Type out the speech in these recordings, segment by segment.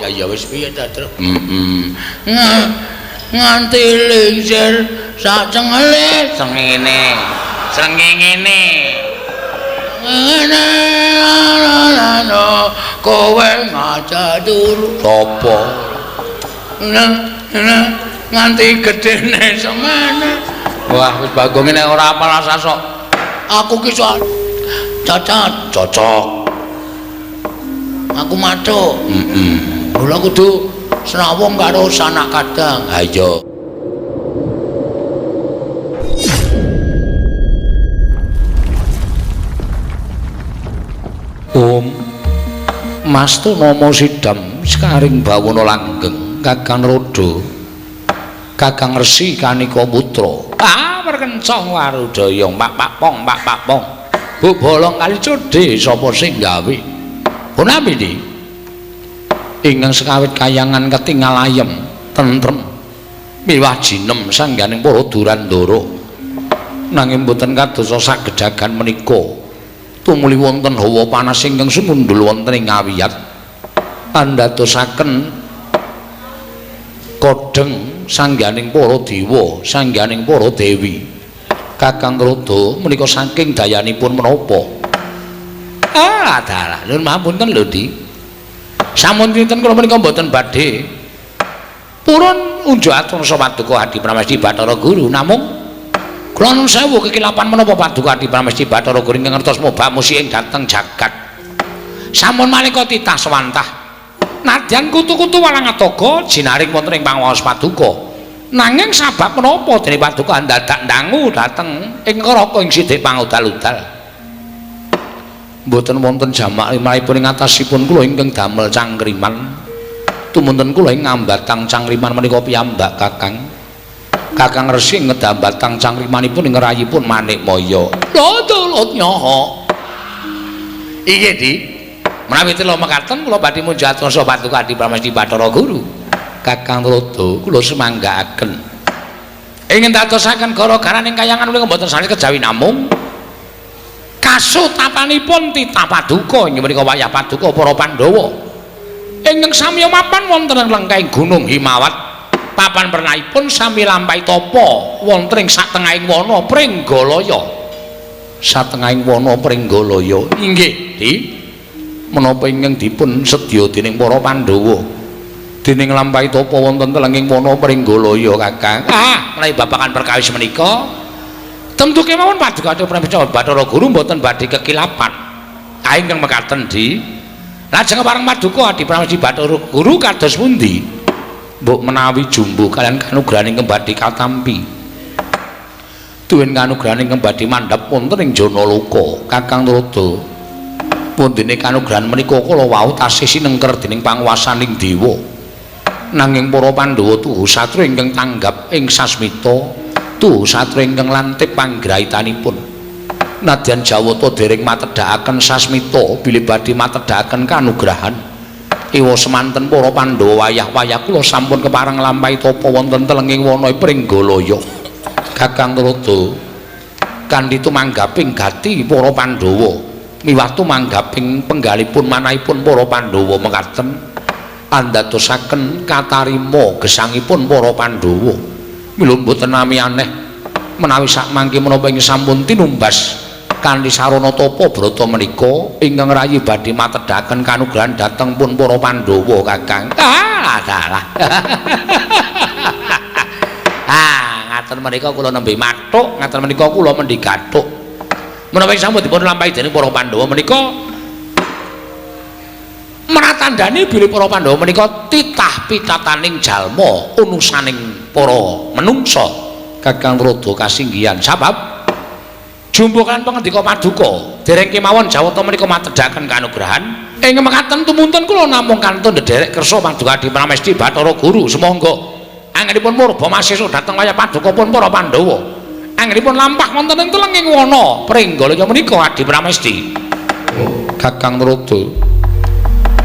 Ya wis piye ta, Tru? Nganti lingsir sak cengele sengene. Ngene kowe ngaca turu sapa? Nganti gedene semene. Wah, wis Bagong nek ora apal asal sok. Aku ki sok cocok. Aku matuk. Mula kudu senawung karo sanak kadang. Ha iya. Mastu Nomo Sidam sekaring bawana langgeng Kakang Rodo Kakang Resi Kanika Putra perkencong warudaya pak pong Bu bolong kali codhe sapa sing gawe punami iki ingkang sekawit kayangan ketingal ayem tentrem miwah jinem sangganing para durandara nanging boten kadosa sagedagan menika tumuli wonten hawa panas ingkang sumundul wonten ing ngawiyat andadosaken kodheng sangganing para dewa sangganing para dewi Kakang Rodo menika saking dayanipun menapa dalah nuwun mapunten lho Di sampun dinten kula menika mboten badhe purun unjuk atur Paduka Adi Pramesti Bathara Guru namung kula nuwun sewu kekilapan menapa Paduka Adi Pramesti Bathara Guru ingkang ngertos moba musi ing dhateng jagat sampun malika titah swantah nadyan kutu-kutu walang atoga jinaring wonten ing pangaos Paduka nanging sabab menapa dene Paduka dadak ndangu dhateng ing neraka ing sithik pangudal-udal mboten wonten jamak limrahipun ing atasipun kula ingkang damel cangkriman tumunten kula ing ngambatang cangkriman menika piyambak Kakang Resi ngedambatang cangkrimanipun ing rayipun Manikmaya lho nyoho iki Di menawi tela mekaten kula badhe munjat rasa Paduka Adi Pramesti Bathara Guru Kakang Rodo kula semanggaaken ingin dadosaken gara-garaning kayangan menika mboten sanes kejawi namung kasutapanipun titah Paduka inggih menika wayah Paduka para Pandhawa ingkang sami mapan wonten ing lengkahing Gunung Himawat papan pernahipun sami lampahi tapa wonten ing satengahing wana Pringgalaya inggih Di menapa ingkang dipun sedya dening para Pandhawa dening lampahi tapa wonten telenging wana Pringgalaya Kakang menawi babagan perkawis menika tentu kemawon Paduka Adi Pramesti Bathara Guru mboten badhe kekilapan ingkang mekaten Di lajeng pareng Paduka Adi Pramesti Bathara Guru kados pundi mbok menawi jumbuh kalian kanugrahaning kembali katampi duwen kanugrahaning kembali mandhap wonten ing Janaloka Kakang Rodo pundene kanugrahan menika kala wau tasih sinengker dening panguwasaning dewa nanging para Pandhawa tuhu satru ingkang tanggap ing sasmita tuhu satru ingkang lantip panggrahitanipun nadyan Jawata dereng matedhakaken sasmita bilih badhe matedhakaken kanugrahan iwa semanten para Pandhawa wayah-wayah kula sampun kepareng lampahi tapa wonten telenging wana Pringgalaya Kakang Rodo kanthi tumanggaping gati para Pandhawa miwah tumanggaping penggalipun manahipun para Pandhawa mekaten andadosaken katarima gesangipun para Pandhawa mila mboten nami aneh menawi sakmangke menapa ing sampun tinumbas kanthi sarana tapa brata menika ingkang rayi badhe matedhaken kanugrahan dhateng pun para Pandhawa Kakang dalah ngaten menika kula nembe mathuk ngaten menika kula mendhi gathuk menawi sampun dipun lampahi dening para Pandhawa menika maratandani bilih para Pandhawa menika titah pitataning jalma unusaning para menungsa Kakang Rodo kasinggihan sabab jumbuhan pangandika Paduka dereng kemawon Jawata menika matedhaken kanugrahan ing mekaten tumunten kula namung kantun ndederek kersa Paduka Adi Pramesti Bathara Guru semangga anggenipun murba masesuk dhateng wayah Paduka pun para Pandhawa anggenipun lampah wonten ing telenging wana Pringgalaya menika Adi Pramesti Kakang Rodo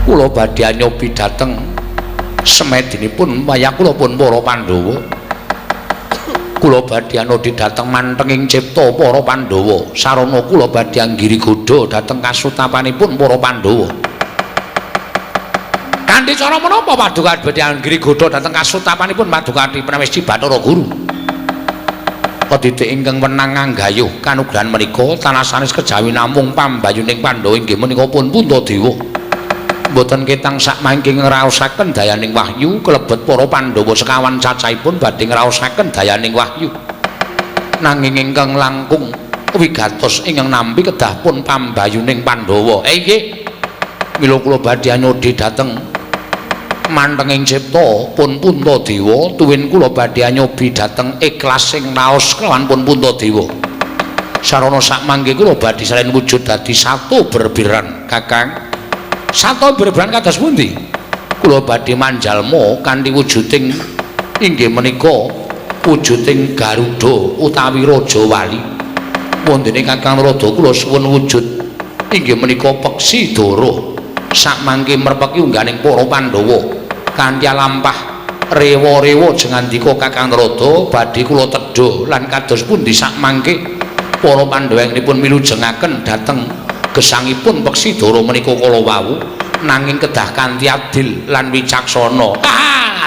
kula badhe nyobi dhateng semedinipun wayah kula pun para Pandhawa kula badhe anodi dhateng mantenging cipta para Pandhawa sarana kula badhe anggiri godha dhateng kasutapanipun para Pandhawa kanthi cara menapa Paduka badhe anggri godha dhateng kasutapanipun Paduka Pramesti Bathara Guru Padidik ingkang wenang anggayuh kanugrahan menika tanah sanes kejawi namung pambayuning Pandhawa inggih menika pun Puntadewa mboten ketang sak mangke ngraosaken dayaning wahyu kelebet para Pandhawa sekawan cacahipun badhe ngraosaken dayaning wahyu nanging ingkang langkung wigatos ingkang nampi kedah pun pambayuning Pandhawa nggih mila kula badhe nyodhi dhateng mantenging cipta pun Puntadewa tuwin kula badhe nyobi dhateng ikhlas sing raos kelawan pun Puntadewa sarana sakmangke kula badhe saren wujud dadi satu berbiran Kakang satu berbiran kados pundi kula badhe manjalma kanthi wujuding inggih menika wujuding Garuda utawi Raja Wali wondene Kakang Rada kula suwun wujud inggih menika peksi Dara sakmangke merpeki ungganing para Pandhawa kanthi lampah rewa-rewa jengandika Kakang Rada badhe kula tedha lan kados pundi sakmangke para Pandhawa ingipun milujengaken dhateng gesangipun peksi Dara menika kala wau nanging kedah kanthi adil lan wicaksana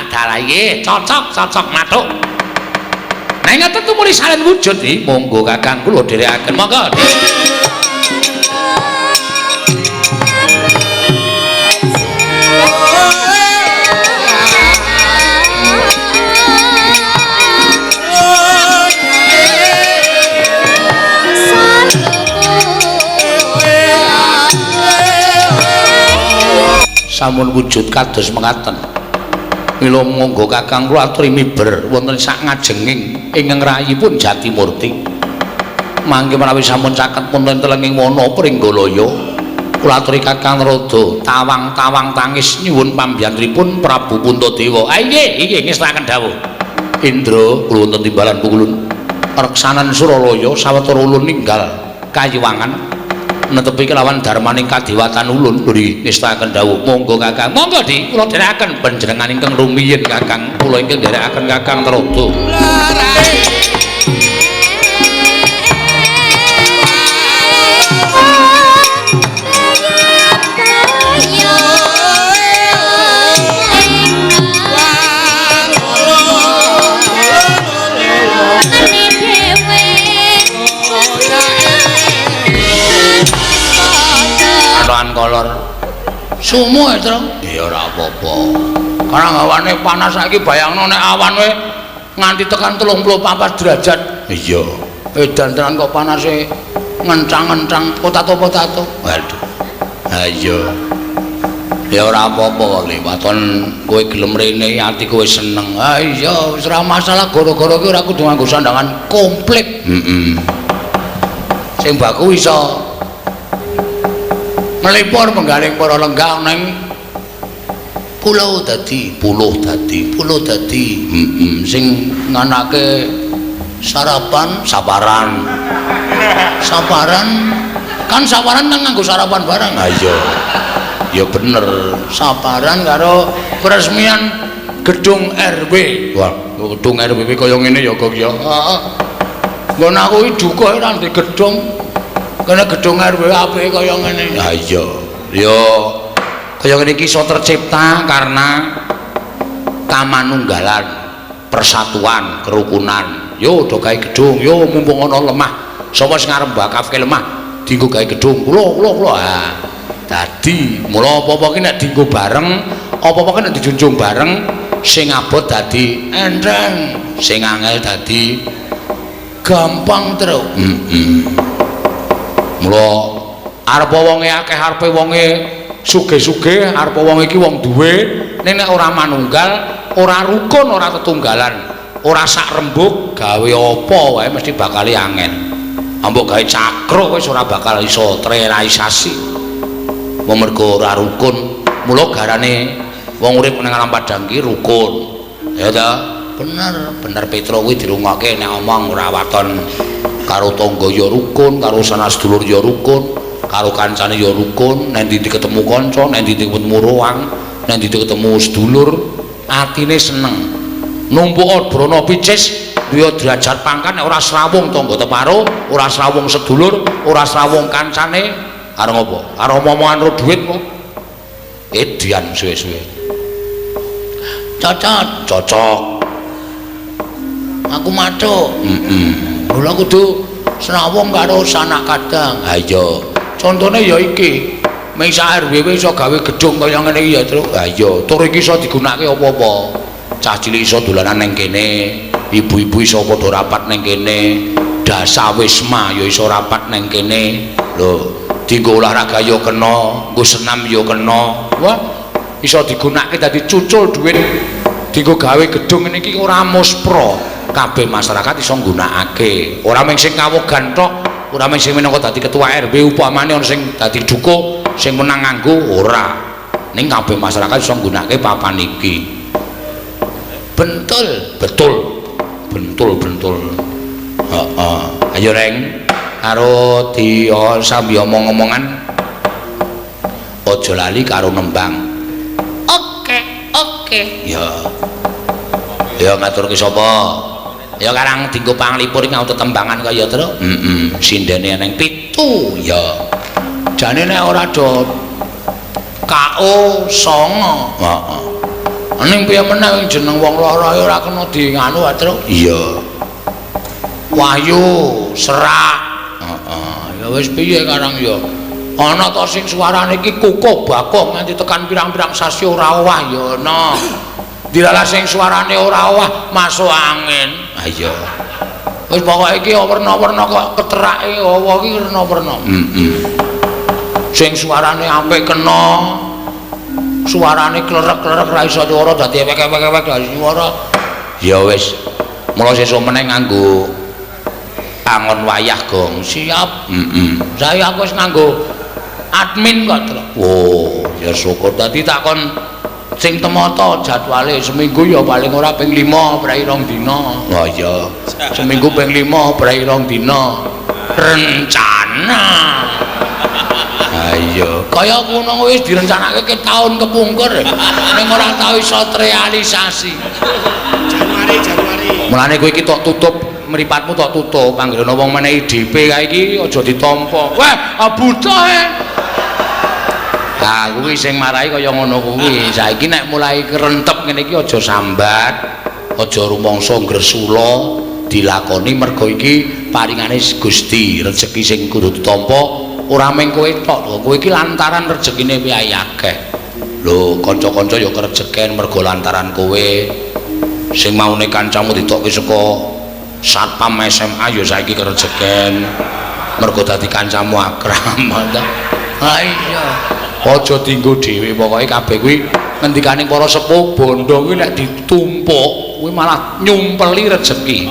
adalah nggih cocok mathuk nek ngoten tumuli salen wujud monggo Kakang kula dherekaken monggo sampun wujud kados mekaten mila monggo Kakang kula aturi miber wonten sak ngajenging ingkang rayipun Jatimurti mangke menawi sampun caket wonten telenging wana Pringgalaya kula aturi Kakang Rada tawang-tawang tangis nyuwun pambiyantripun Prabu Puntadewa nggih ngestaken dawuh Indra kula wonten timbalan pukulun reksanan Suralaya sawetara ulun ninggal kayiwangan netepi kelawan darmaning kadewatan ulun nggih ngestaken dawuh monggo Kakang monggo Di kula dherekaken panjenengan ingkang rumiyin Kakang kula ingkang dherekaken Kakang Rada kolor sumu Tru ya ora apa-apa karena awane panas saiki bayangno nek awan we nganti tekan 34 derajat iya edan tenan kok panase ngencang-ngencang potato-potato waduh ha iya ya ora apa-apa kok liwaton kowe gelem rene ati kowe seneng ha iya wis ora masalah gara-gara kowe ora kudu nganggo sandangan komplit sing baku iso melipur menggaling para lenggah neng pulau dadi sing nganake sarapan saparan kan saparan kan nganggo sarapan barang ayo ya bener saparan karo peresmian gedung RW wah gedung RW kaya ngene ya kok ya heeh nggon aku iki duka ora ndek gedung kena gedung RW apike kaya ngene. Ha iya. Ya kaya ngene iki iso tercipta karena kamanunggalan, persatuan, kerukunan. Yo do gawe gedung, yo mumpung ana lemah. Sapa sing arep mbakafke lemah dienggo gawe gedung. Kula. Ha. Dadi mula apa-apa ki nek dienggo bareng, apa-apa ki nek dijunjung bareng, sing abot dadi enteng, sing angel dadi gampang terus. Mula arep wonge akeh arepe wonge sugih-sugih arep wong iki wong duwe nek ora manunggal ora rukun ora tetunggalan ora sak rembug gawe apa wae mesti bakal angel ambok gawe cakro wis ora bakal iso terrealisasi wong mergo ora rukun mula garane wong urip ning alam padang ki rukun ya ta bener Petro kuwi dirungokke nek omong ora waton karo tangga ya rukun, karo sanak sedulur ya rukun, karo kancane ya rukun, nek ndi ketemu kanca, nek ndi ketemu ruang, nek ndi ketemu sedulur, atine seneng. Numpuk brana picis, duwe derajat pangkat nek ora srawung tangga teparo, ora srawung sedulur, ora srawung kancane, karo ngopo? Karo omongan ro dhuwit kok. Edian suwe-suwe. Cocok. Aku matuk. Kula kudu senawung karo sanak kadang. Ha iya. Contone ya iki. Ming sak RW iso gawe gedung kaya ngene iki ya, Tru. Ha iya. Tur iki iso digunakake apa-apa. Cah cilik iso dolanan ning kene, ibu-ibu iso padha rapat ning kene, dasawisma ya iso rapat ning kene. Lho, dienggo olahraga ya kena, nggo senam ya kena. Wah, iso digunakake dadi cucul dhuwit. Dienggo gawe gedung ngene iki ora muspra. Kabeh masyarakat iso nggunakake. Ora mung sing kawogan tok, ora mung sing minangka dadi ketua RW upamane ana sing dadi dukuh, sing menang nganggo ora. Ning kabeh masyarakat iso nggunakake papan iki. Betul. Heeh. Ayo Reng, karo di sambi omong-omongan. Aja lali karo nembang. Oke. Ya ngaturke sapa? Ya karang dienggo panglipur iki ngaut tembangan kaya Tru. Sindene neng 7 ya. Jane nek ora do KO 9. Heeh. Ning piye meneh jeneng wong lara ora kena dianganu wae, Tru. Iya. Wahyu, serak. Heeh. Ya wis piye karang ya. Ana to sing suarane iki kukuh bakuh nganti tekan pirang-pirang sasi ora owah ya ana. Dilala sing suarane ora owah masuk angin. Ha iya. Wis pokoke iki werna-werna kok keterake owah iki werna-werna. Sing suarane apik kena. Suarane klerek-klerek ra iso swara dadi ewek-ewek dadi swara. Ya wis. Mula sesuk meneh nganggo angon wayah gong. Siap. Saya aku wis nganggo admin kok, Tru. Oh, ya syukur Dadi takon sing temata jadwale seminggu ya paling ora ping 5 prei 2 dina. Oh iya. Seminggu ping 5 prei 2 dina. Rencana. Ayo. Kaya ngono wis direncanake ke taun kepungkur. Ning ora tau iso realisasi. Januari. Mulane kowe iki tok tutup mripatmu tok tutup. Anggere ana wong menehi DP kae iki aja ditampa. Weh, buta e. Kuwi sing marahi kaya ngono kuwi. Saiki nek mulai kerentep ngene iki aja sambat, aja rumangsa gresula, dilakoni mergo iki paringane Gusti, rezeki sing kudu ditampa ora mung kowe tok. Kowe iki lantaran rezekine piye akeh. Lho, kanca-kanca ya kerejeken mergo lantaran kowe. Sing maune kancamu ditokke saka Satpam SMA ya saiki kerejeken mergo dadi kancamu akram. Ha iya. Aja dienggo dhewe pokoke kabeh kuwi ngendikaning para sepuh bondo kuwi nek ditumpuk kuwi malah nyumpeli rezeki.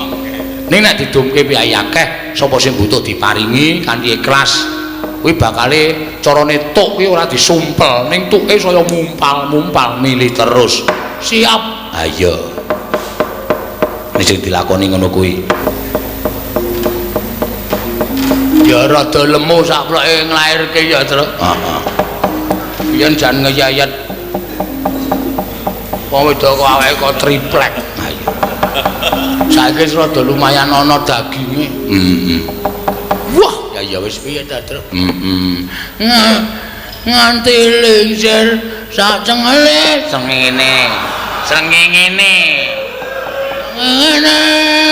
Ning nek didumke piye akeh sapa sing butuh diparingi kanthi ikhlas kuwi bakale carane tuk kuwi ora disumpel ning tuke saya mumpal milih terus. Siap. Ayo. Nek sing dilakoni ngono kuwi. Ya rada lemu sakploke nglairke ya, Tru. Heeh. Yen jan ngeyayat wong wedok kok awake kok triplek. Ayo. Saiki rada lumayan ana daginge. Wah, ya wis piye ta, Tru? Nganti lingsir sak cengele srengenge. Ngene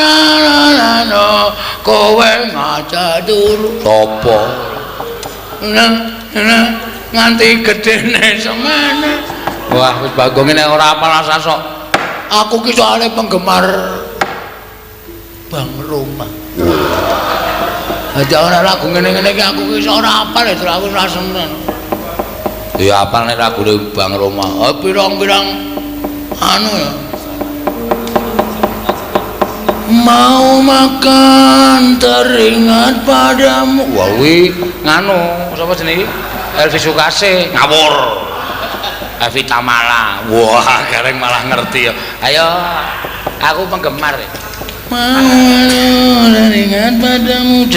ana kowe ngaca turu. Sopo? Nganti gedene semene. Wah, wis Bagong nek ora apal asasok. Aku ki soalé penggemar Bang Roma. Ada ana lagu ngene-ngene iki aku ki ora apal ya, aku ora seneng. Ya apal nek lagune Bang Roma. Oh, pirang-pirang anu ya. Mau makan teringat padamu. Wah, kuwi nganu, sapa jenenge? Elvi Sukase ngawur. Evi Tamala. Wah, gareng malah ngerti ya. Ayo, aku penggemar. Mau teringat padamu.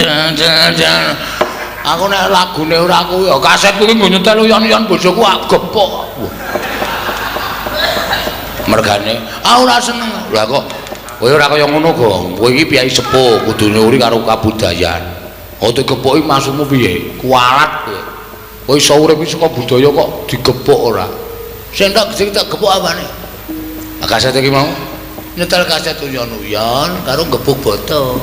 Aku nek lagune ora kuwi ya kaset kuwi nggo nyetel yon-yon bojoku gepok. Mergane, aku ora seneng. Lah kok kowe ora kaya ngono, Gong. Kowe iki piyai sepuh, kudu nyuri karo kabudayan. Ote gepoki maksudmu piye? Kualat kowe. Kowe iso urip saka budaya kok digepok ora. Sing tak gepok apane? Kaset iki mau nyetel kaset uyon-uyon karo gebuk boto.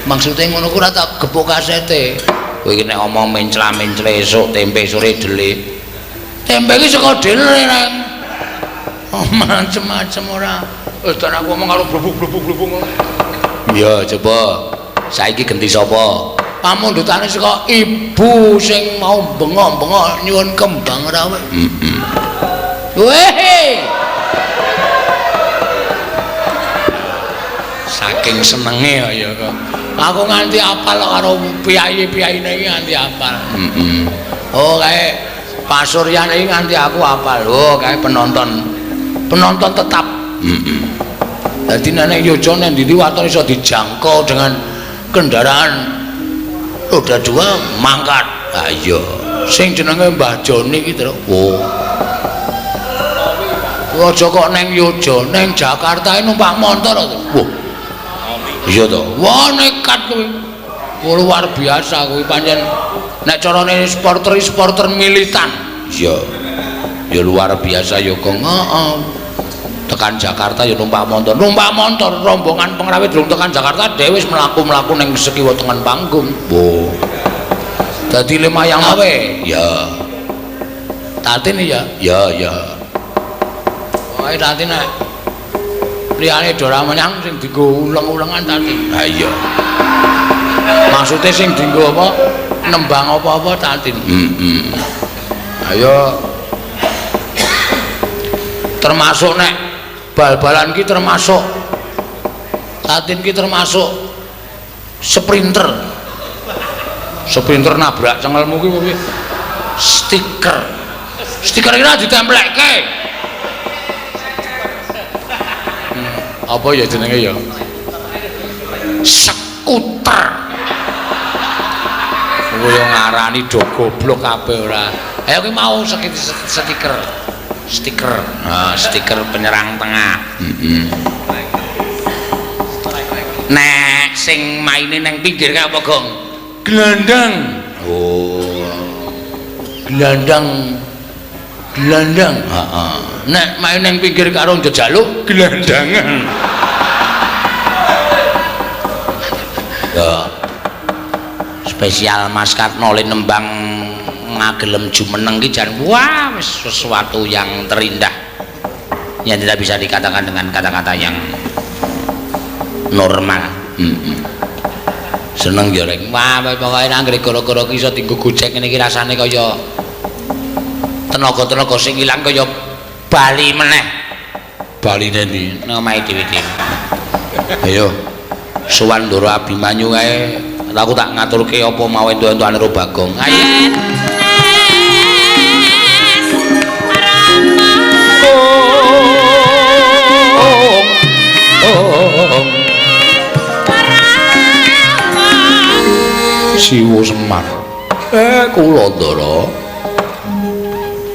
Maksudnya ngono ku ora tak gebuk kasete. kowe iki nek omong mencla-mencle esuk tempe sore dele. Tempe iki saka dele nang. Oh, macem-macem ora. Wis tak aku ngomong karo blubuk-blubuk ngono. Iya, coba. Saiki genti sapa? Pamundhutane saka ibu sing mau bengok-bengok nyuwun kembang ora wae. Weh. Saking senenge ya kok. Aku nganti apal karo piyai-piyaine iki nganti apal. Oh, kae Pasuryane iki nganti aku apal. Oh, kae penonton tetap. Dadi nek Yojo nek ndi waton iso dijangkau dengan kendaraan roda 2 mangkat. Ah iya. Sing jenenge Mbah Joni iki to. Oh. Aja kok neng Yojo, neng Jakarta numpak motor to. Wah. Iya to. Wah nekat kuwi. Luar biasa kuwi pancen nek carane supporter militan. Iya. Ya luar biasa ya Kong. Heeh. Tekan Jakarta ya numpak motor rombongan pengrawit durung tekan Jakarta dhewe wis mlaku-mlaku ning sekiwa tengen panggung. Wo. Dadi lemayang wae. Ya. Tatin ya. Ya. Wae tatin nek liyane dora menyang sing dienggo uleng-ulengan tatin. Ha iya. Maksude sing dienggo apa? Nembang apa-apa tatin. Ayo. Termasuk nek bal-balan ki termasuk tatin ki termasuk sprinter nabrak cengelmu ki piye stiker iki ora ditemplekke apa ya jenenge ya skuter kowe ngarani do goblok kabeh ora ayo ki mau stiker stiker penyerang tengah. Nek sing maine nang pinggir ka apa, Gong? Gelandang. Oh. Gelandang. Heeh. Nek main nang pinggir karo njejaluk gelandangan. Ya. Spesial Mas Katnoli nembang ngagelem jumeneng ki jan wah wis sesuatu yang terindah yang tidak bisa dikatakan dengan kata-kata yang normal. Seneng ya rek. Wah pokoke nang gara-gara ki iso dienggo gojek ngene iki rasane kaya tenaga-tenaga sing ilang kaya bali meneh. Baline ndi? Nang omahe dhewe-dhewe. Ayo. Sowan Ndoro Abimanyu kae aku tak ngaturke apa mau entuk-entukane karo Bagong. Ayo. Siwo Semar. Kula Ndara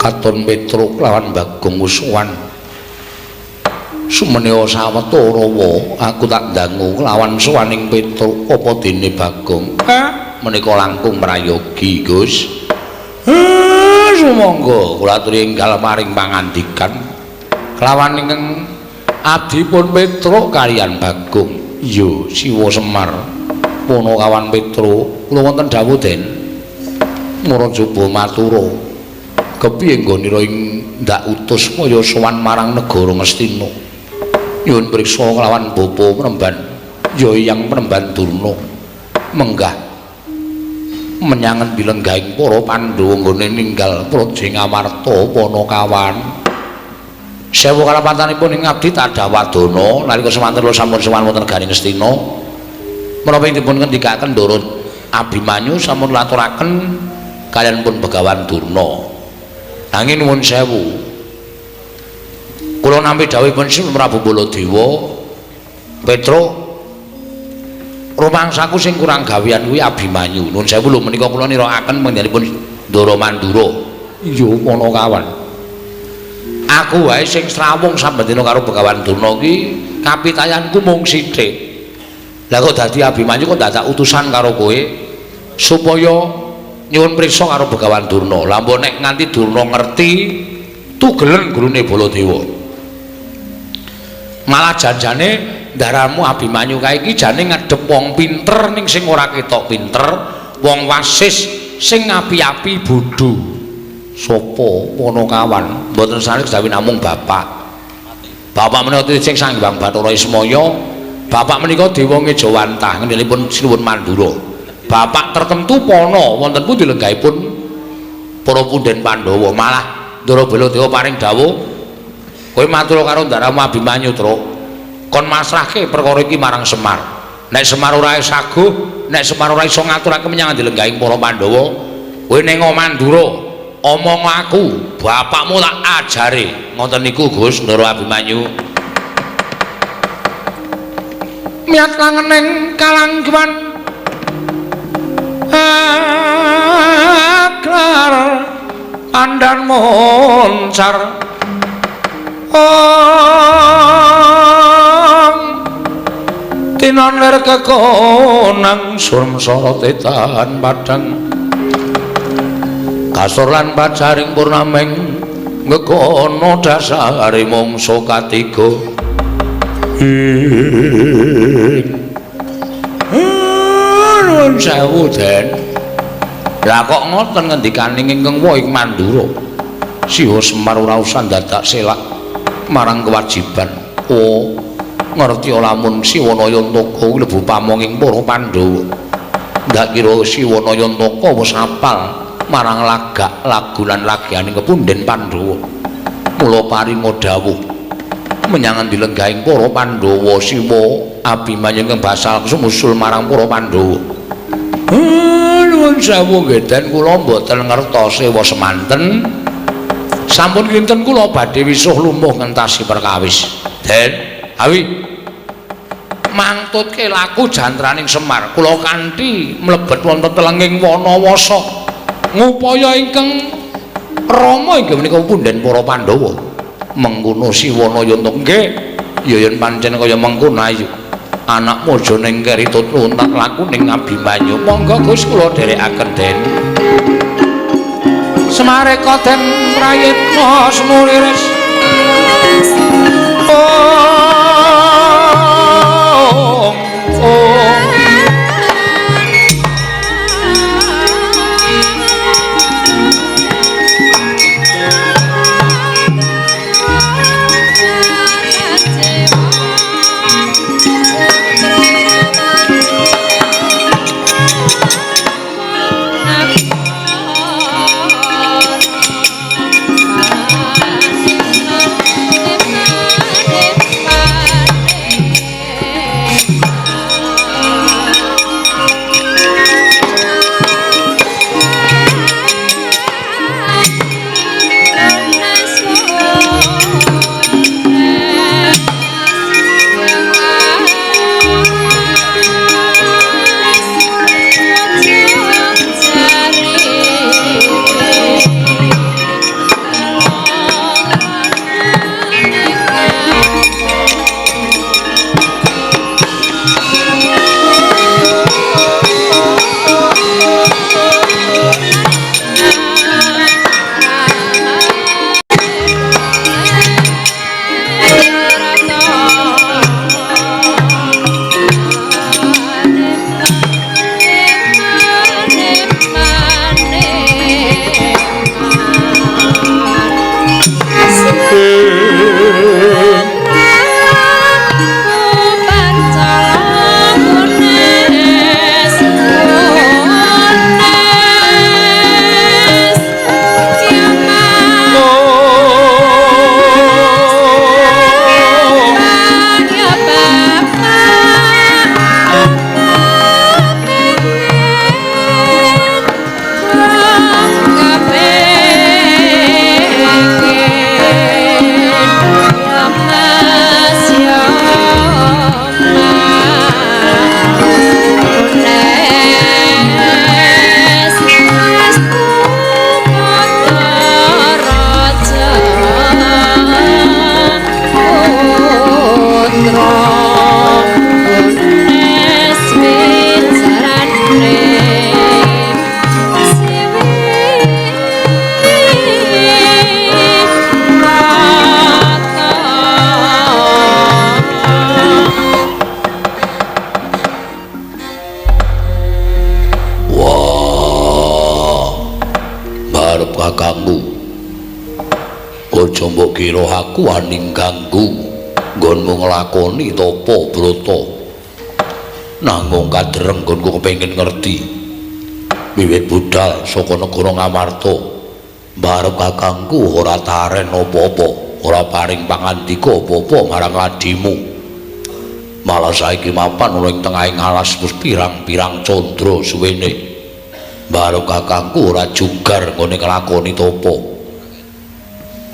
katon Petruk lawan Bagong Usuwan. Sumenewa sawetara aku tak ndangu lawan suwaning Petruk apa dene Bagong. Menika langkung prayogi, Gus. Sumangga kula aturi enggal maring pangandikan kelawan ingkang abdipun Petruk kaliyan Bagong. Iya, Siwa Semar. Punakawan Petruk, kula wonten dawuh Den. Murajaba matura. Kepiye nggonira ing ndak utus kaya sowan marang negara Ngastina. Nyuwun priksa kelawan bapa Penemban, ya Hyang Penemban Durna. Menggah menyangen bilenggahing para Pandhawa nggone ninggal Praja Ngamarta Panakawan. Sewu kalapatanipun ing abdi Tadawadana nalika semanten sampun sowan wonten negari Ngastina. Menapa dipun ngendikaken Ndara Abimanyu sampun laturaken kaliyan pun Begawan Durna. Nanging nuwun sewu. Kula nampi dawuhipun Sri Prabu Baladewa, Petruk rumangsaku sing kurang gawean kuwi Abimanyu. Nuwun sewu lho menika kula nirakaken panjenenganipun Ndara Mandura. Iya Panakawan. Aku wae sing srawung sambendina karo Begawan Durna ki kapitayanku mung sithik. Lah kok dadi Abimanyu kok dadak utusan karo kowe supaya nyuwun priksa karo Begawan Durna. Lah mbok nek nganti Durna ngerti tugelen gurune Baladewa. Malah janjane ndaramu Abimanyu kae iki jane ngadep wong pinter ning sing ora ketok pinter, wong wasis sing api-api bodho. Sapa ngono kawan? Mboten sanes gawe namung bapak. Bapak menika sing Sanghyang Bathara Ismaya. Bapak menika Dewa Ngejawantah ngendhalipun Sinuwun Mandura. Bapak tertentu pono wonten pundi lenggahipun para punden Pandhawa. Malah Ndara Baladewa paring dawuh, kowe matur karo ndaramu Abimanyu, Truk. Kon masrahke perkara iki marang Semar. Nek Semar ora saguh, nek Semar ora iso ngaturake menyang lenggahing para Pandhawa, kowe ning Mandura omong aku, bapakmu tak ajare. Ngoten niku Gus Ndara Abimanyu. Miat langening kalangguan aklar pandan moncar tinon ler kekonang surm sorotetan padang kasur lan pacaring purnameng ngekono dasare mangsa katiga nuwun sewu Den. Lah kok ngoten ngendikaning ingkang Woing Mandura. Siwa Semar ora usah dadak selak marang kewajiban. Oh, ngerti lamun Siwanaya Ntaka mlebu pamonging para Pandhawa. Ndak kira Siwanaya Ntaka wis apal marang lagak lagu lan lagyaning kepunden Pandhawa. Mula paringa dawuh menyang dilenggahing para Pandhawa Siwa Abimanyu ingkang basal sumusul marang para Pandhawa. Nuwun sewu nggih Den, kula mboten ngertos sewa semanten. Sampun kinten kula badhe wisuh lumuh ngentasi perkawis. Den, awi mangtutke laku jantraning Semar kula kanthi mlebet wonten telenging Wanawasa ngupaya ingkang Rama inggih menika punden para Pandhawa. Mengkono Siwanaya Ntaka nggih ya yen pancen kaya mengkono ayu anakmu aja ning keri tutun tak laku ning Abimanyu. Monggo Gus kula dherekaken Den. Semareka Den prayitna semuriris aja mbok kira aku aning ganggu nggonmu nglakoni tapa brata. Nanging kadreng nggonku kepengin ngerti. Wiwit budal saka negara Ngamarta, barep kakangku ora taren apa-apa, ora paring pangandika apa-apa marang adimu. Malah saiki mapan ana ing tengahing alas wis pirang-pirang candra suwene. Barep kakangku ora jugar nggone nglakoni tapa.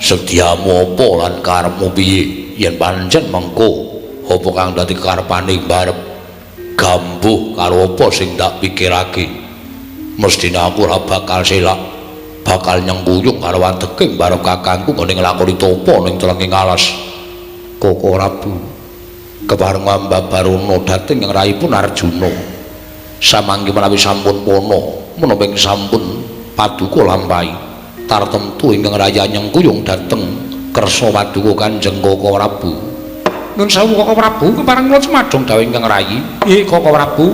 Sediamu apa lan karepmu piye? Yen pancen mengko apa kang dadi karepane barep gambuh karo apa sing tak pikirake. Mestine aku ora bakal selak, bakal nyengkuyung karo wateking barep kakangku ngene nglakoni tapa ning telenging alas. Koko Rabu kepareng Mbabaruna dhateng ing rayipun Arjuna. Samangke menawi sampun pono menapa ing sampun paduka lampahi tartemtu ingkang raya nyengkuyung dhateng kersa paduka Kanjeng Koko Prabu. Nuwun sewu Koko Prabu kepareng kula semadhong dawuh ingkang rayi. Nggih Koko Prabu.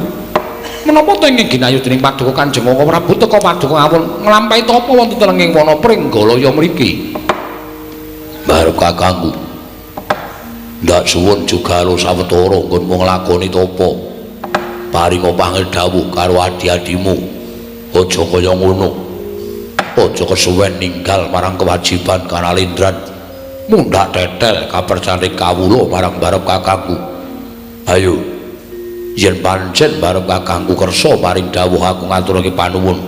Menapa to ingkang ginayu dening paduka Kanjeng Koko Prabu teka paduka ngawon nglampahi tapa wonten telenging wana Pringgalaya mriki? Barep kakangku. Ndak suwun juga lo sawetara nggonmu nglakoni tapa. Paringa pangedhawuh karo adi-adimu. Aja kaya ngono. Aja kesuwen ninggal marang kewajiban kanalindran. Mundhak tetel kapercayane kawula marang barep kakangku. Ayo. Yen pancen barep kakangku kersa paring dawuh aku ngaturake panuwun.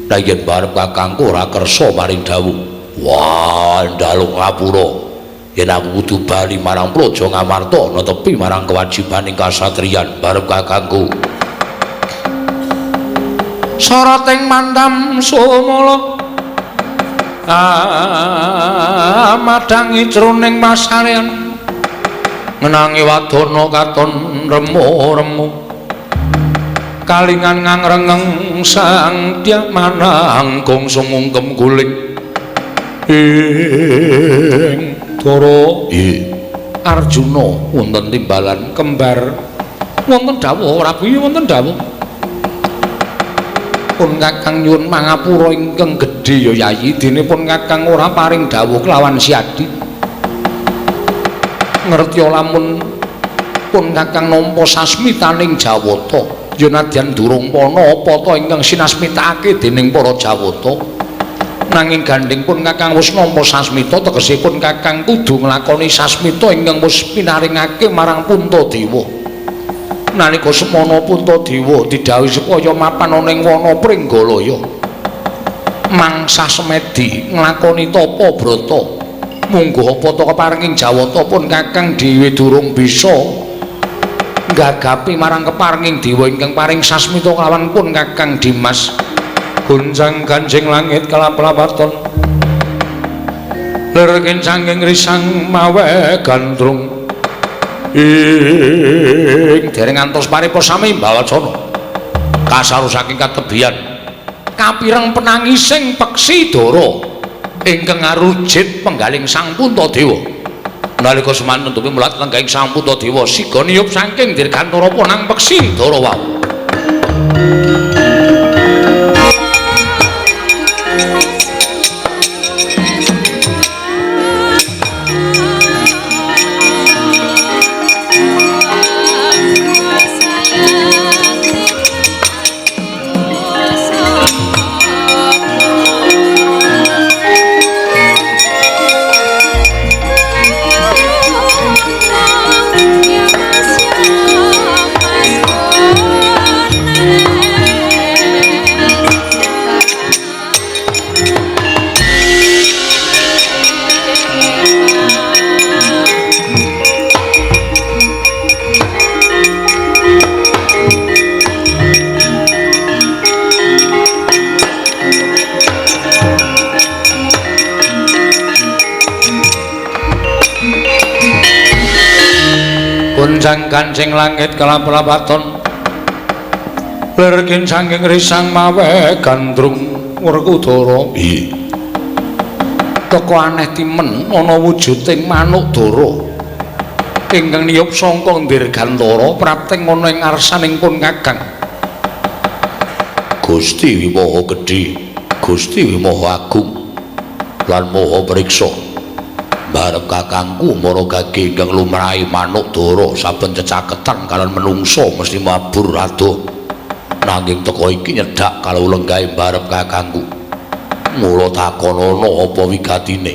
Lah yen barep kakangku ora kersa paring dawuh, wah ndaluk ngapura. Yen aku kudu bali marang Praja Ngamarta netepi marang kewajibaning kasatriyan barep kakangku. Sarating mandam sumala madangi jroning masarean ngenangi wadana katon remo-remo kalingan ngangrengeng sang dia manangkung sumungkem guling ing Dara Arjuna wonten timbalan kembar wonten dawuh Prabu wonten dawuh pun kakang nyuwun mangapura ingkang gedhe ya Yayi dene pun kakang ora paring dawuh kelawan siadi ngerti lamun pun kakang nampa sasmitaning Jawata ya nadyan durung pana apa ta ingkang sinasmitake dening para Jawata nanging gandeng pun kakang wis nampa sasmita tegese pun kakang kudu nglakoni sasmita ingkang wis pinaringake marang Puntadewa nalika semana Puntadewa didhawuhi supaya mapan ana ing wana Pringgalaya mangsa semedi nglakoni tapa brata munggo apa to keparinging Jawata pun kakang dhewe durung bisa nggagapi marang keparinging dewa ingkang paring sasmita kelawan pun kakang Dimas gunjang ganjing langit kelap-lapaton lerenging sanging risang mawe gandrung ing dereng ngantos paripasami mbawacana kasaru saking katebian kapireng penangising peksi Dara ingkang ngarujit penggaling Sang Puntadewa nalika semanten tuwi mulat lenggahing Sang Puntadewa siga niyup saking dirgantara ponang peksi Dara wau gunjang kancing langit kelap-lapaton lerenging sanging risang mawe gandrung Werkudara teka aneh timen ana wujuding manuk Dara ingkang niyup sangka dirgantara prapting ana ing ngarsaning pun kakang Gusti Maha Gedhe Gusti Maha Agung lan Maha Priksa Barep kakangku mara gage ingkang lumrahe manuk dara saben cecaketan kalian menungso mesti mabur adoh. Nanging teko iki nyedak kalau lenggahe barep kakangku. Mula takonono apa wigatine?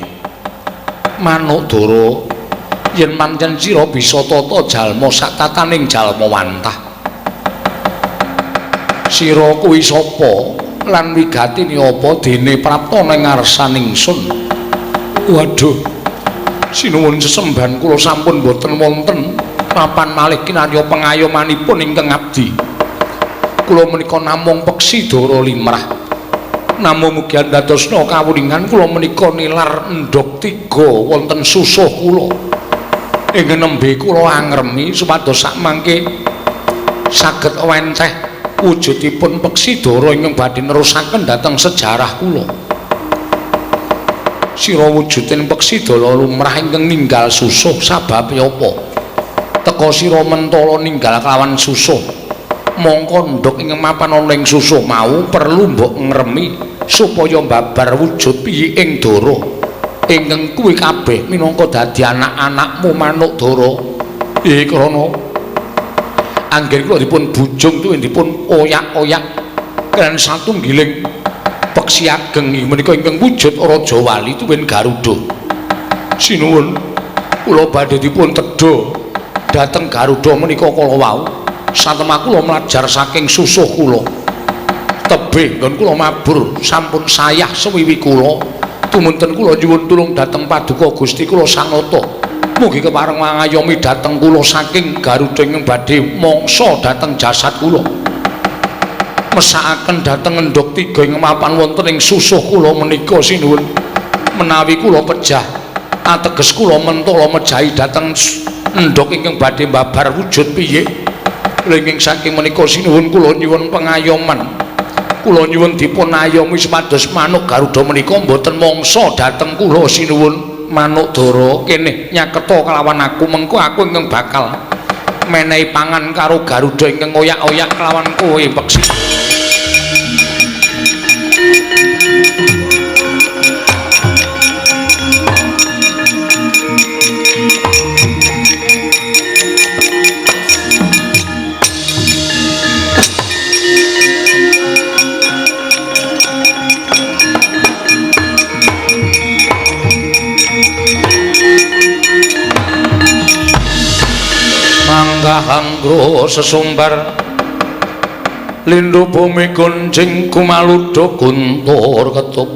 Manuk dara yen pancen sira bisa tata jalma sak tataning jalma wantah. Sira kuwi sapa lan wigatine apa dene prapta ning ngarsaning ingsun? Waduh. Sinuwun sesembahan kula sampun boten wonten papan malih kinarya pengayomanipun ingkang abdi. Kula menika namung peksi dara limrah. Namung mugi andadosna kawuningan kula menika nilar endhog 3 wonten susuh kula. Ing nembe kula angremi supados sakmangke saged wenteh wujudipun peksi dara ingkang badhe nerusaken dhateng sejarah kula. Sira wujuding peksi dara lumrah ingkang ninggal susuh sababe apa? Teka sira mentala ninggal kelawan susuh. Mongko ndhog ingkang mapan ana ing susuh mau perlu mbok ngremi supaya mbabar wujud piye ing dara. Ingkang kuwi kabeh minangka dadi anak-anakmu manuk dara. Krana anggen kula dipun bujung tuwin dipun oyak-oyak kan satunggiling peksi ageng menika ingkang wujud Raja Wali tuwin Garuda. Sinuwun kula badhe dipun tedha dhateng Garuda menika kala wau satemah kula mlajar saking susuh kula. Tebih nggon kula mabur sampun sayah sewiwi kula tumunten kula nyuwun tulung dhateng Paduka Gusti kula Sanata. Mugi kepareng mangayomi dhateng kula saking Garuda ingkang badhe mangsa dhateng jasad kula. Mesakaken dhateng endhog 3 ing mapan wonten ing susuh kula menika sinuwun menawi kula pejah ateges kula mentala mejahi dhateng endhog ingkang badhe mbabar wujud piye lenging saking menika sinuwun kula nyuwun pengayoman kula nyuwun dipun ayomi supados manuk Garuda menika mboten mangsa dhateng kula sinuwun. Manuk dara kene nyaketa kelawan aku mengko aku ingkang bakal menehi pangan karo Garuda ingkang oyak-oyak kelawan kowe peksi. Manggahanggo sesumbar lindhu bumi gonjing kumaludha guntur ketup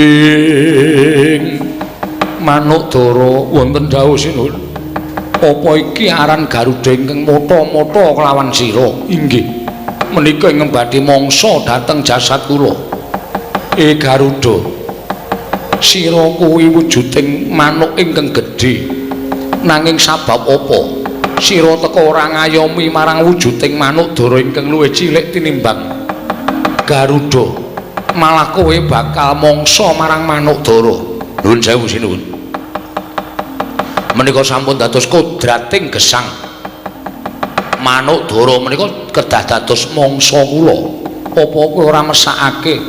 ing manuk dara wonten dawuh sinuwun apa iki aran Garuda ingkang mata-mata kelawan sira? Inggih menika ingkang badhe mangsa dhateng jasad kula. Garuda sira kuwi wujuding manuk ingkang gedhe nanging sabab apa sira teka ora ngayomi marang wujuding manuk dara ingkang luwih cilik tinimbang Garuda, malah kowe bakal mangsa marang manuk dara. Nuwun sewu sinuwun. Menika sampun dados kodrating gesang. Manuk dara menika kedah dados mangsa kula. Apa kowe ora mesakake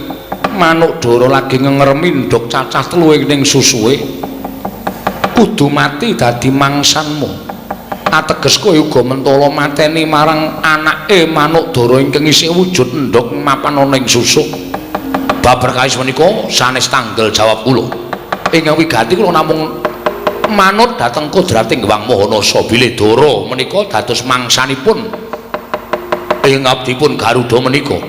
manuk dara lagi ngremi ndhog cacah 3 ning susuhe? Kudu mati dadi mangsanmu. Ateges kowe uga mentala mateni marang anake manuk dara ingkang isih wujud endhog mapan ana ing susuh. Babar kawis menika sanes tanggel jawab kula. Ingkang wigati kula namung manut dhateng kodrating Gewang Mahanasa bilih dara menika dados mangsanipun ing abdipun Garuda menika.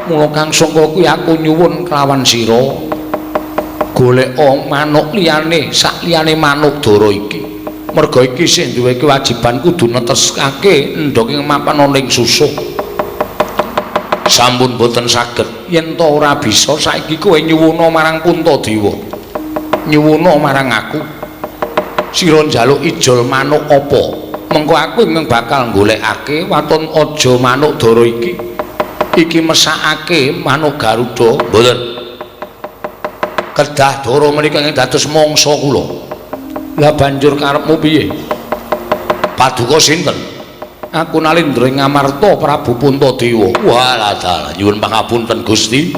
Mula Kang Sangka kuwi aku nyuwun kelawan sira golek manuk liyane sak liyane manuk dara iki. Merga iki sing duwe kewajiban kudu neteskake endhog ing mapan ana ing susuh. Sampun boten saged yen to ora bisa saiki kowe nyuwuna marang Puntadewa. Nyuwuna marang aku. Sira njaluk ijol manuk apa? Mengko aku ingkang bakal golekake waton aja manuk dara iki. Iki mesakake manuk Garuda. Mboten. Kedah dara menika ing dados mangsa kula. Lah banjur karepmu piye? Paduka sinten? Aku Nalendra Ngamarta Prabu Puntadewa. Walah dalah nyuwun pangapunten Gusti.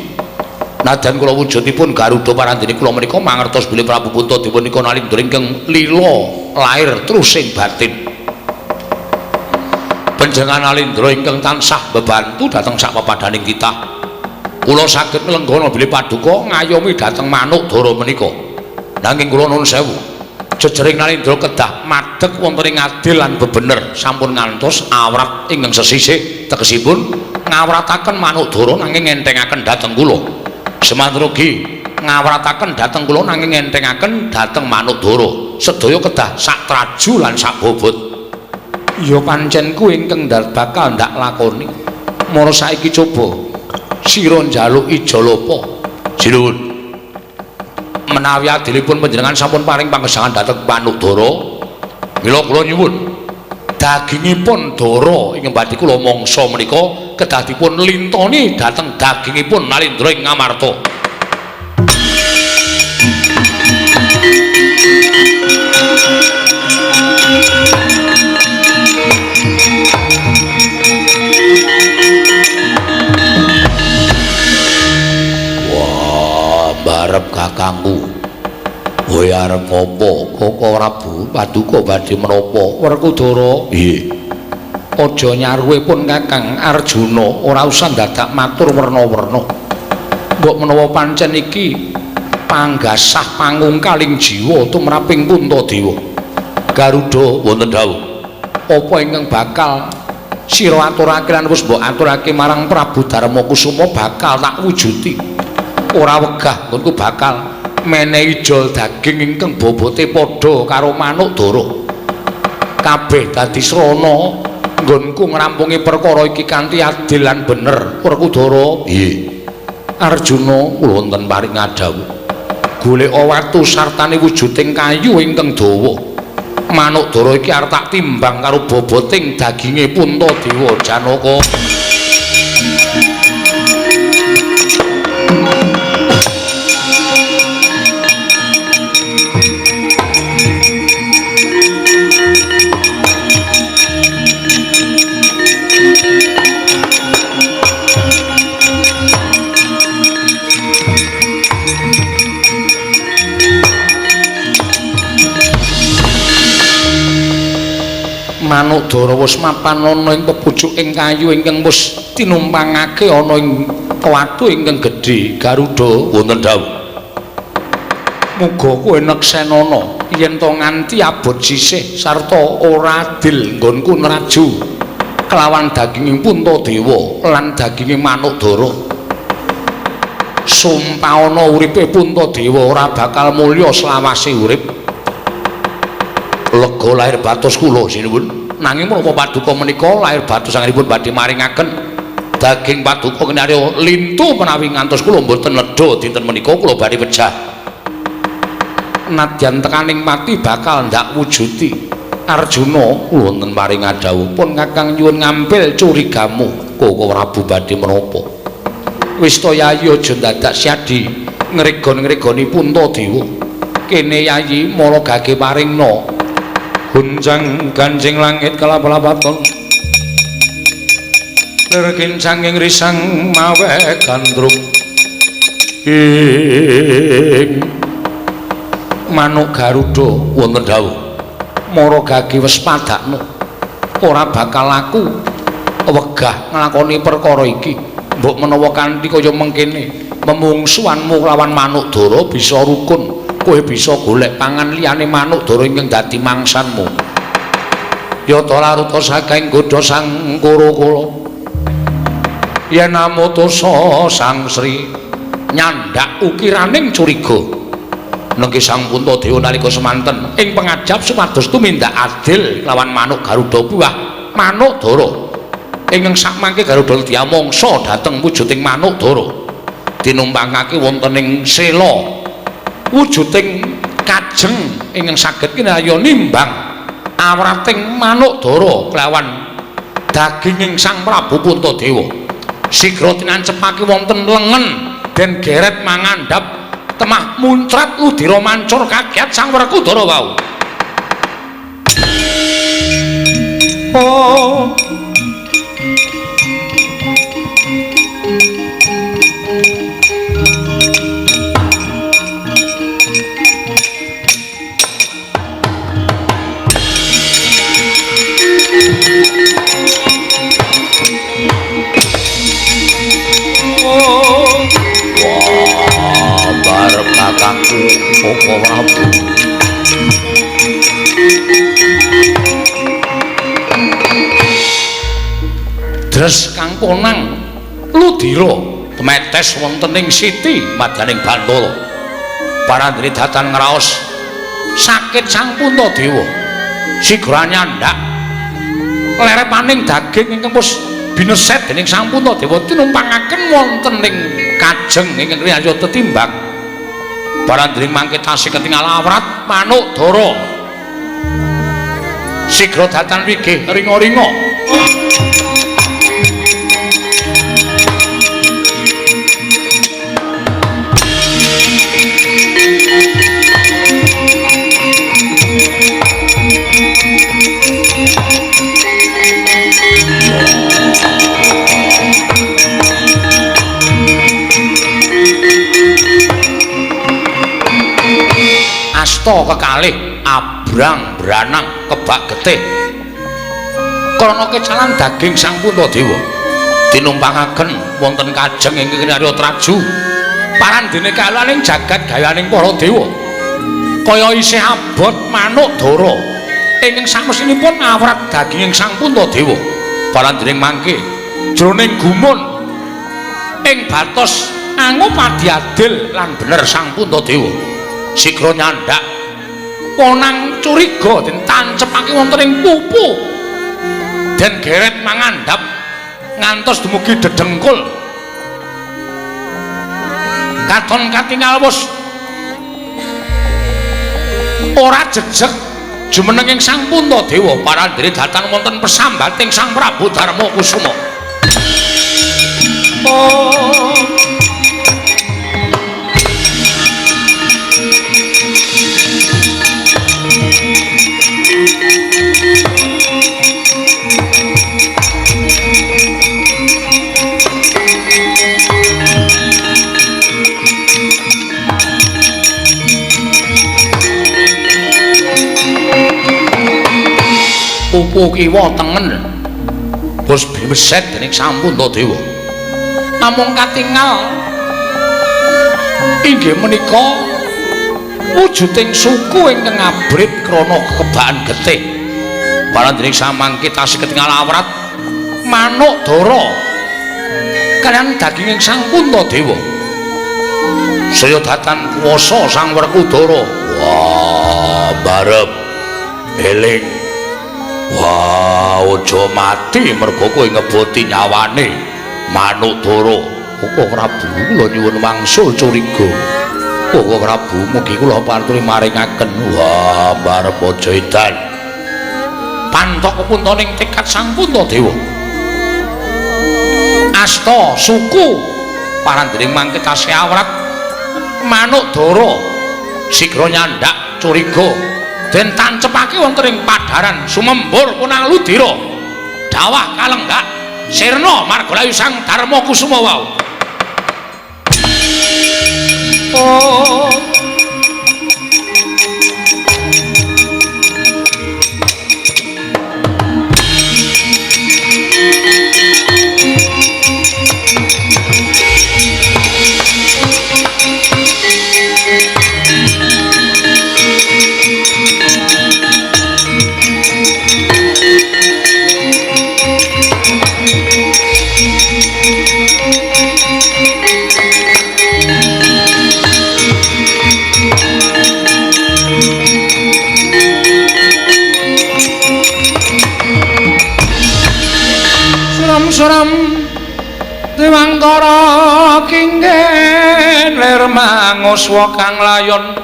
Nadyan kula wujudipun Garuda parandene kula menika mangertos bilih Prabu Puntadewa nika nalindra ingkang lila lair trusing batin. Panjenengan nalindra ingkang tansah bebantu dhateng sak pepadaning titah. Kula saged nglenggana bilih paduka ngayomi dhateng Manukdara menika. Nanging kula nuwun sewu, jejering nalindra kedah madheg wonten ing adil lan bebener sampun ngantos awrat ingkang sesisih tegesipun ngawrataken Manukdara nanging ngentengaken dhateng kula. Semantrogi ngawrataken dhateng kula nanging ngentengaken dhateng Manukdara. Sedaya kedah sak traju lan sak bobot. Ya pancen kuwi ingkang bakal ndak lakoni. Mara saiki coba sira njaluki jalapa. Sinuwun. Menawi adilipun panjenengan sampun paring panggesangan dhateng Manukdara, mila kula nyuwun dagingipun Dara ingkang badhe kula mangsa menika kedah dipun lintoni dhateng dagingipun Nalindra ing Ngamarta. Wah, barep kakangku. Kowe arep ngopo? Kok ora Bu Paduka badhe menapa? Werkudara. Nggih. Aja nyaruhe pun Kakang Arjuna, ora usah dadak matur werna-werna. Mbok menawa pancen iki panggasah pangungkaling jiwa tumraping Puntadewa. Garuda wonten dawuh. Apa ingkang bakal sira aturake lan wis mbok aturake marang Prabu Darmakusuma bakal tak wujuti. Ora wegah nggonku bakal menehi jol daging ingkang bobote padha karo Manukdara. Kabeh dadi srana nggonku ngrampungi perkara iki kanthi adil lan bener. Werkudara. Nggih. Arjuna kula wonten paring ngadhawuh. Goleka watu sartane wujuding kayu ingkang dawa. Manukdara iki arep tak timbang karo boboting daginge Puntadewa Janaka. Manukdara wis mapan ana ing pepucuking kayu ingkang wis tinumpangake ana ing watu ingkang gedhe. Garuda wonten dawuh. Muga kowe neksenana yen to nganti abot sisih sarta ora adil nggonku nraju kelawan daginging Puntadewa lan daginging Manukdara. Sumpah ana uripe Puntadewa ora bakal mulya selawase urip. Lega lahir batos kula sinuwun. Nanging menapa paduka menika lahir batos sangenipun badhe maringaken daging paduka kinarya lintu menawi ngantos kula mboten nedha dinten menika kula badhe pejah. Nadyan tekaning mati bakal ndak wujuti. Arjuna kula wonten paring ngadhawuh pun Kakang nyuwun ngampil curigamu kok Prabu badhe menapa. Wis to Yayi aja dadak syadi ngregon-ngregoni Puntadewa. Kene Yayi mara gage paringna gunjang ganjing langit kalap-lapaton lerkin sanging risang mawe gandruk ing Manuk Garuda wonten dawuh mara gage wis padakno ora bakal laku wegah nglakoni perkara iki mbok menawa kanthi kaya mengkene memungsuhanmu lawan Manukdara bisa rukun. Kowe bisa golek pangan liyane Manukdara ingkang dadi mangsanmu. Yata laruta saking godha sang kura kula. Yen amutusa sang Sri nyandak ukiraning curiga. Nengke sang Puntadewa nalika semanten ing pangajap supados tumindak adil lawan Manuk Garuda buah Manukdara. Ingkang sakmangke Garuda diamangsa dhateng wujuding Manukdara. Tinumpangake wonten ing sela wujuding kajeng ingkang saged kinarya nimbang awrating Manukdara kelawan daginging Sang Prabu Puntadewa. Sigra tinancepake wonten lengen den geret mangandhap temah muncrat ludira mancur kagiat Sang Werkudara wau. Oh Dres kang ponang Ludira tumetes wonten ing siti madaning Bantala. Parandri datan ngraos sakit sang Puntadewa. Sigra nyandak lerepaning daging ingkang wis bineset dening sang Puntadewa tinumpangaken wonten ing kajeng ingkang riyaya tetimbang. Parandri mangke tasih ketingal awrat manuk dara. Sigra datan wigih ringa-ringa. Asta kekalih abrang branang kebak getih krana kecalan daging sang Puntadewa tinumpangaken wonten kajeng ingkang riyaya traju parandene kalaning jagat gayaning para dewa kaya isih abot manuk dara ingkang samesinipun awrat daging sang Puntadewa parandene mangke jroning gumun ing batos ango padiadil lan bener sang Puntadewa sigra nyandak ponang curiga den tancepake wonten ing pupu den geret mangandhap ngantos dumugi dedengkul katon katingal wus ora jejeg jumeneng ing sang Puntadewa parandene datan wonten pesambating sang Prabu Darma Kusuma. Pupu kiwa tengen bos bimeset dening sang Puntadewa namung katingal inggih menika wujuding suku ingkang abrit krana kekebakan getih parandene samangke tasih ketingal awrat manuk dara kaliyan daging sang Puntadewa saya datan kuwasa sang Werkudara wah barep eling. Wah, aja mati mergo kowe ngeboti nyawane manuk dara. Kok Prabu kula nyuwun wangsul curiga. Kok Prabu mugi kula panturi maringaken. Wah, barep aja edan. Pantok puntaning tekad sang Puntadewa. Asta suku parandene mangke tasih awrat manuk dara. Sigra nyandak curiga. Den tancepake wonten ing padharan sumembur punang Ludira dawah kalenggak sirna margalayu sang Darma Kusuma wau. Suram Dewangkara kinggen lir manguswa kang layon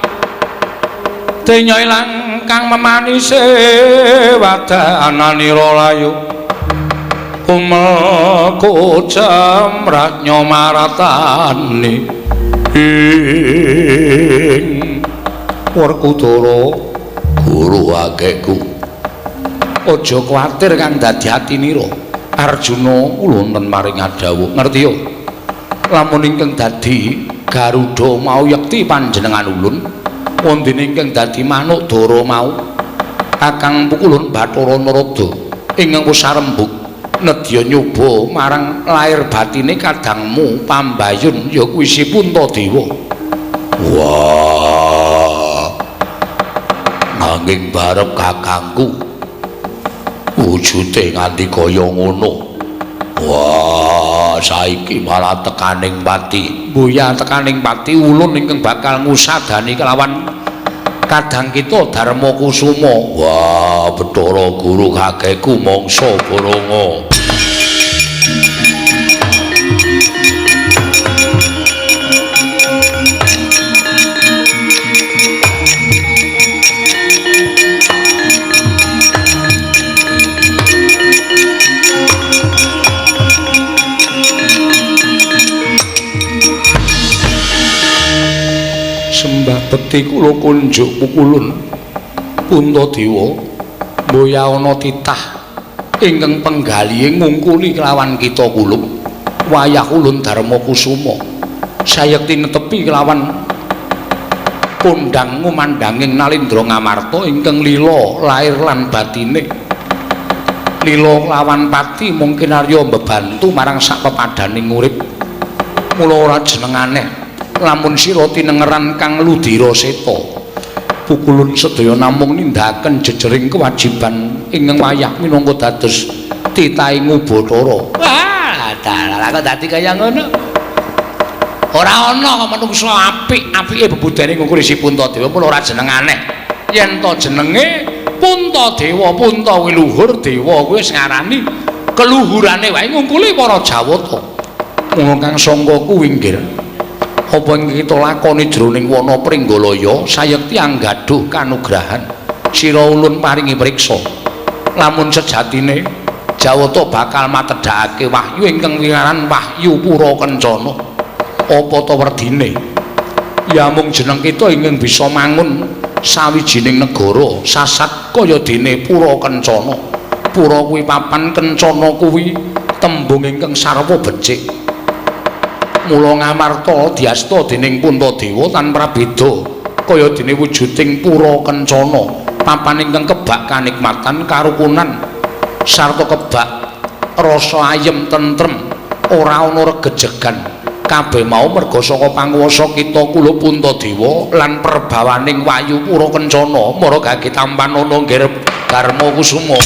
denya ilang kang memanise wadananira layu umeko jamratnya maratani ing Werkudara guru agekku aja kuwatir kang dadi atinira Arjuna kula wonten maring adawuh ngerti yo lamun ingkang dadi Garuda mau yekti panjenengan ulun wondene ingkang dadi manuk dara mau Kakang Pukulun Bathara Narada ingkang wis sarembug nedya nyoba marang lair batine kadangmu Pambayun ya kuwi si Puntadewa. Wah nanging barep kakangku wujude nganti kaya ngono. Wah, saiki malah tekaning pati. Buya tekaning pati ulun ingkang bakal ngusadani kelawan kadang kita Darma Kusuma. Wah, Bathara Guru kakekku mangsa Baranga. Sembah bekti kula kunjuk pukulun Puntadewa mboya ana titah ingkang penggalihe ngungkuli kelawan kita kulub wayah ulun Darma Kusuma sayekti netepi kelawan kondang ngumandanging Nalendra Ngamarta ingkang lila lair lan batine lila lawan pati mungkin arya mbebantu marang sak pepadaning urip mula ora jeneng aneh lamun sira tinengeran kang ludira seta pukulun sedaya namung nindakaken jejering kewajiban ingkang wayah minangka dados titahing Bathara. Wah, dalah kok dadi kaya ngono. Ora ana kok manungsa apik-apike bebudane ngungkuli si Puntadewa mula ora jeneng aneh. Yen to jenenge Puntadewa, Punta kuwi luhur, dewa kuwi wis ngarani keluhurane wae ngungkuli para Jawata. Mula kang sangka kuwi nggih apa ing kita lakoni jroning wana Pringgalaya sayekti anggaduh kanugrahan sira ulun paringi priksa lamun sejatine Jawata bakal matedhakake wahyu ingkang wiraran wahyu Pura Kencana apa ta werdine ya mung jeneng kita ingkang bisa mangun sawijining negara sasat kaya dene Pura Kencana. Pura kuwi papan, Kencana kuwi tembung ingkang sarwa becik. Mula Ngamarta diasta dening Puntadewa tanpa beda kaya dene wujuding Pura Kencana, papan ingkang kebak kanikmatan karukunan sarta kebak rasa ayem tentrem ora ana regejegan. Kabeh mau merga saka panguwasa kita kula Puntadewa lan perbawaning wayu Pura Kencana mara gage tampan ana nggih Darma Kusuma.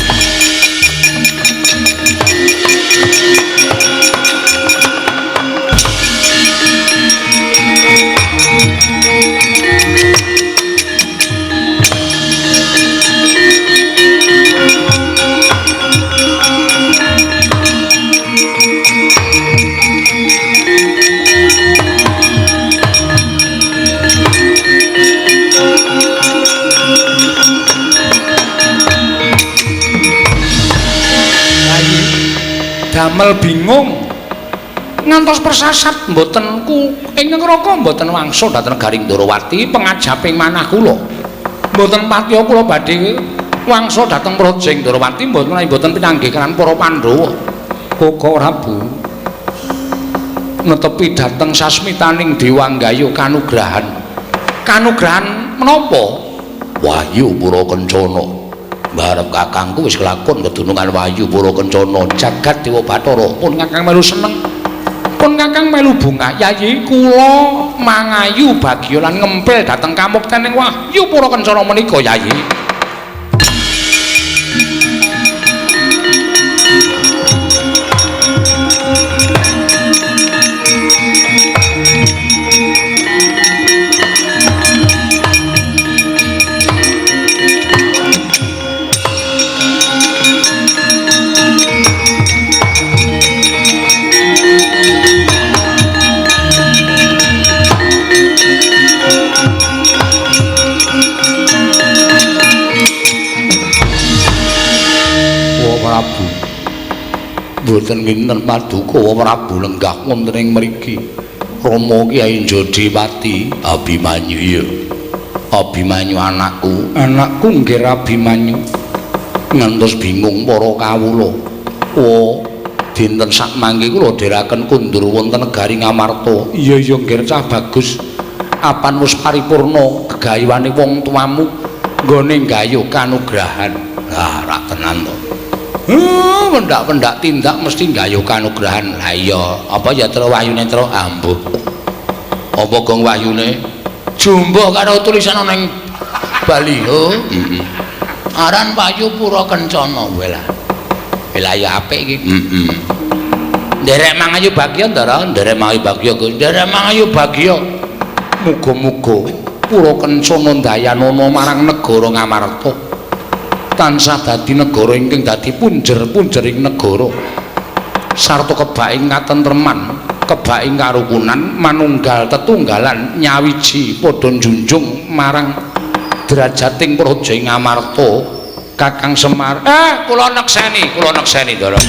Damel bingung ngantos persasat mbotenku ingkang raka mboten wangsul dhateng Garing Ndarawati pengajaping manah kula mboten patiya kula badhe wangsul dhateng Projeng Ndarawati mboten pinanggih kan para Pandhawa Koko Prabu netepi dhateng sasmitaning Dewanggaya kanugrahan menapa wahyu Pura Kencana. Barep kakangku wis kelakon kedunungan wayu Pura Kencana jagat Dewa Bathara pun kakang melu seneng pun kakang melu bungah yayi kula mangayu bagya lan ngempil dhateng kamuktening wahyu Pura Kencana menika yayi. Boten nginten paduka Prabu lenggah wonten ing mriki Rama Kyai Jodhiwati Abimanyu ya Abimanyu anakku nggih Abimanyu ngantos bingung para kawula dinten sak mangke kula dherekaken kundur wonten negari Ngamarta iya nggih cah bagus apan wis paripurna gegayuhane wong tuamu nggone gayuh kanugrahan ra tenan to. Pendak-pendak tindak mesti gayuh kanugrahan. Lah iya, apa ya Tra wahyune Tra ambuh. Apa gong wahyune jumbo karo tulisan ning baliho aran payu pura kencana wela wilayah apik iki nderek mangayu bagya ndara nderek mangayu bagya nderek mangayu bagya muga-muga pura kencana dayanana marang negara Ngamarta tansah dadi negara ingkang dadi punjer-punjering negara sarta kebaing katentreman kebaing karukunan manunggal tetunggalan nyawiji padha njunjung marang derajating praja Ngamarta Kakang Semar kula nekseni Ndara